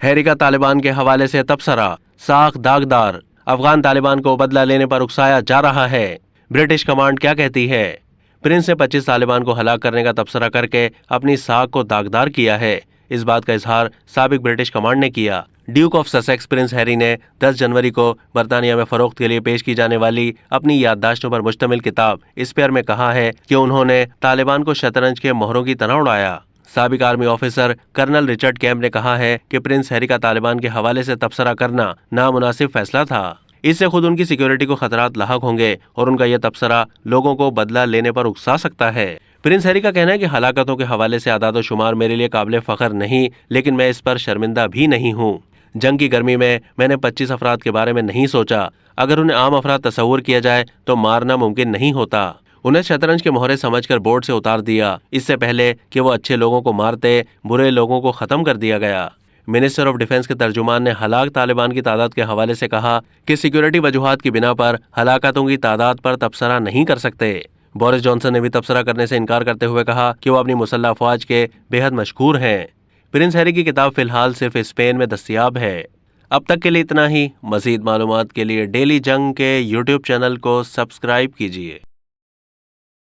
Harry का तालिबान के हवाले से तबसरा, साख दागदार, अफगान तालिबान को बदला लेने पर उकसाया जा रहा है। ब्रिटिश कमांड क्या कहती है? प्रिंस ने 25 तालिबान को हलाक करने का तबसरा करके अपनी साख को दागदार किया है। इस बात का इजहार साबिक ब्रिटिश कमांड ने किया। Duke of Sussex Prince Harry ने 10 जनवरी को बर्तानिया में फरोख्त के लिए पेश की जाने वाली अपनी याददाश्तों पर मुश्तमिल किताब स्पेयर में कहा है कि उन्होंने तालिबान को शतरंज के मोहरों की तरह उड़ाया। साबिक army officer colonel Richard Kemp ने कहा है कि प्रिंस हैरी का तालिबान के हवाले से तबसरा करना नामुनासिब फैसला था। इससे खुद उनकी सिक्योरिटी को खतरात लाहक होंगे और उनका यह तबसरा लोगों को बदला लेने पर उकसा सकता है। प्रिंस हैरी का कहना है कि हलाकतों के हवाले से आदाद शुमार मेरे लिए काबिल फख्र नहीं, लेकिन मैं इस पर शर्मिंदा भी नहीं हूँ। जंग की गर्मी में मैंने 25 अफराद के बारे में नहीं सोचा। अगर उन्हें आम अफराद तस्वुर किया जाए तो मारना मुमकिन नहीं होता। उन्हें शतरंज के मोहरे समझकर बोर्ड से उतार दिया, इससे पहले कि वो अच्छे लोगों को मारते बुरे लोगों को खत्म कर दिया गया। मिनिस्टर ऑफ डिफेंस के तर्जुमान ने हलाक तालिबान की तादाद के हवाले से कहा कि सिक्योरिटी वजूहात की बिना पर हलाकतों की तादाद पर तबसरा नहीं कर सकते। बोरिस जॉनसन ने भी तबसरा करने से इनकार करते हुए कहा कि वो अपनी मुसल्लह अफवाज के बेहद मशहूर हैं। प्रिंस हैरी की किताब फिलहाल सिर्फ स्पेन में दस्तयाब है। अब तक के लिए इतना ही। मजीद मालूमात के लिए डेली जंग के यूट्यूब चैनल को सब्सक्राइब कीजिए।